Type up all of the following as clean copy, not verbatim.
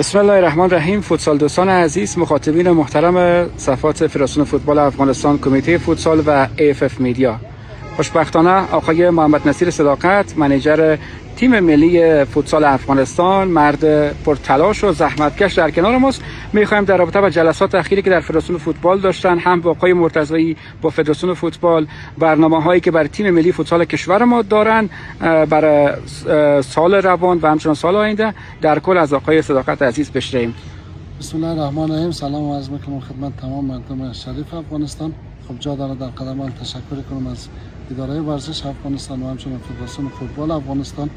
بسم الله الرحمن الرحیم. فوتسال دوستان عزیز، مخاطبین محترم صفحات فدراسیون فوتبال افغانستان، کمیته فوتسال و AFF میدیا، خوشبختانه آقای محمد نصیر صداقت، منیجر تیم ملی فوتسال افغانستان، مرد پرتلاش و زحمتکش در کنار ماست. میخوایم در رابطه با جلسات اخیری که در فدراسیون فوتبال داشتن، هم با آقای مرتضوی با فدراسیون فوتبال، برنامه‌هایی که بر تیم ملی فوتسال کشور ما دارن برای سال روان و همچنین سال آینده، در کل از آقای صداقت عزیز بشنویم. بسم الله الرحمن الرحیم. سلام عرض میکنم خدمت تمام مردم شریف افغانستان. خب جا داره در قدم تشکر کنم از اداره ورزش افغانستان و همچنین فدراسیون فوتبال افغانستان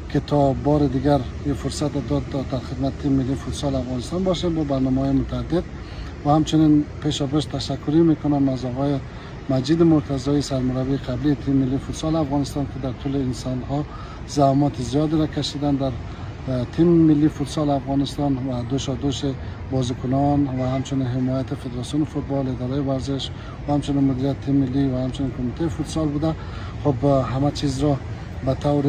که تا بار دیگر این فرصت داد تا در خدمت تیم ملی فوتسال افغانستان باشیم با برنامه‌های متعدد. و همچنین پیشاپیش تشکری میکنم از آقای مجید مرتضوی، سرمربی قبلی تیم ملی فوتسال افغانستان که در طول این سالها زحمات زیادی را کشیدن در تیم ملی فوتسال افغانستان و دوش بازیکنان و همچنین حمایت فدراسیون فوتبال، اداره ورزش و همچنین مدیریت تیم ملی و همچنین کمیته فوتسال بوده. خب همه چیز را به طور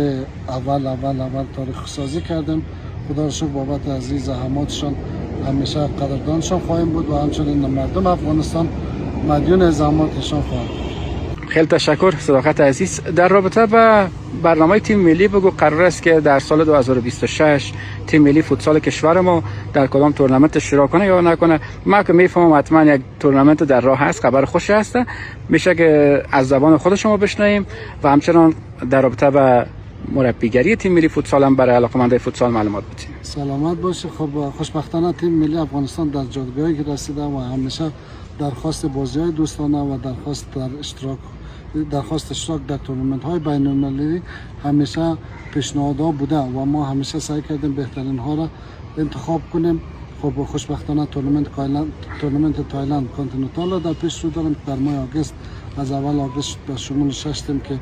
اول تاریخ سازی کردیم. خدا را شکر بابت از این زحماتشان همیشه قدردانشان خواهیم بود و همچنین مردم افغانستان مدیون زحماتشان خواهند. خیلی تشکر صداقت عزیز. در رابطه با برنامه تیم ملی بگو، قرار است که در سال 2026 تیم ملی فوتسال کشور ما در کدام تورنمنت اشتراک کنه یا نکنه؟ ما که میفهمم حتما یک تورنمنت در راه هست، خبر خوشی هست، میشه که از زبان خود شما بشنویم و همچنان در رابطه با مربیگری تیم ملی فوتسال هم برای علاقه‌مندان فوتسال معلومات بدیم. سلامت باشه. خب خوشبختانه تیم ملی افغانستان در جایگاهی که رسیده و همیشه درخواست بازی‌های دوستانه و درخواست اشتراک در تورنمنت‌های بین‌المللی همیشه پیشنهادها بوده و ما همیشه سعی کردیم بهترین ها را انتخاب کنیم. خب خوشبختانه تورنمنت تایلند کانتیننتال را در پیش رو داریم در ماه آگوست، از اول آگوست به شمول 6 تیم که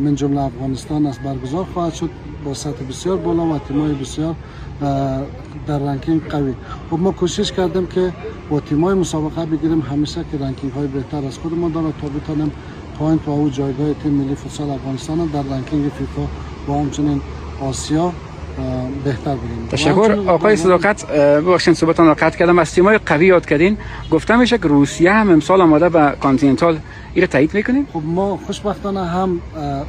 من جمله افغانستان است برگزار خواهد شد با سطح بسیار بالا و تیم‌های بسیار در رنکینگ قوی. خب ما کوشش کردیم که با تیم‌های مسابقه بگیریم همیشه که رنکینگ‌های بهتر از خودمون داره تا بتونیم پوینت و جایگاه تیم ملی فوتسال افغانستان در رنکینگ فیفا و همچنین آسیا بهتر بگیریم. تشکر آقای صداقت. ببخشید صحبتتون را قطع کردم. از تیم‌های قوی یاد کردین، گفتم میشه که روسیه هم امسال آماده به کانتیننتال، این را تایید میکنیم؟ خب ما خوشبختانه هم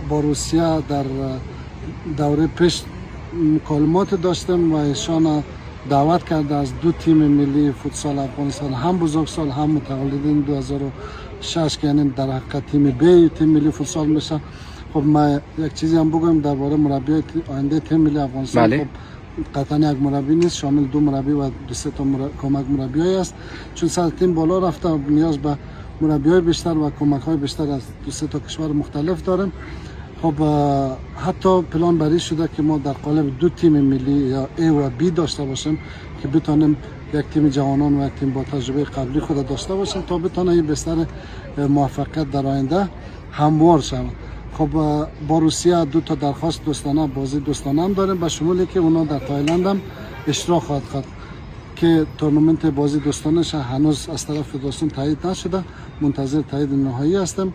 با روسیه در دوره پیش مکالمات داشتیم و ایشان دعوت کرده از دو تیم ملی فوتسال افغانستان، هم بزرگسال هم متولدین 2006 که یعنی در حقیقت تیم بی تیم ملی فوتسال میشه. خب ما یک چیزی هم بگویم درباره مربی آینده تیم ملی افغانستان. بله. خب قطعا یک مربی نیست، شامل دو مربی و دو سه تا کمک مربیای است، چون سطح تیم بالا رفته و نیاز به مربیای بیشتر و کمک‌های بیشتر از دو سه تا کشور مختلف داریم. خب حتی پلان بری شده که ما در قالب دو تیم ملی یا A و B داشته باشیم که بتونیم یک تیم جوانان و یک تیم با تجربه قبلی خود داشته باشیم تا بتونه این بستر موفقیت در آینده هموار شود. خب با روسیه دو تا درخواست دوستانه، بازی دوستانه هم داریم، به شمولی که اونا در تایلند هم اشتراک خواهد کرد که تورنمنت بازی دوستانه هنوز از طرف فدراسیون تایید نشده، منتظر تایید نهایی هستم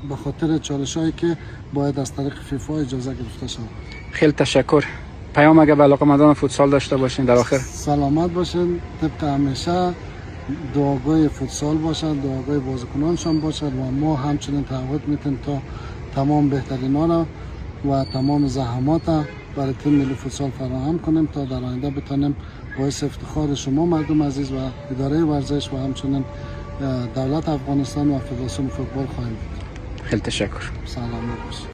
به خاطر چالش‌هایی که باید از طریق فیفا اجازه گرفته شود. خیلی تشکر. پیام اگه به علاقه‌مندان فوتسال داشته باشین در آخر؟ سلامت باشین. طبق همیشه دعاگوی فوتسال باشد، دعاگوی بازیکنانشان باشد و ما همچنین تعهد میتیم تا تمام بهترینا را و تمام زحمات برای تیم ملی فوتسال فراهم کنیم تا در آینده بتونیم باعث افتخار شما مردم عزیز و اداره ورزش و همچنین دولت افغانستان و فدراسیون فوتبال خواهیم بود. خیلی تشکر. سلامت باشید.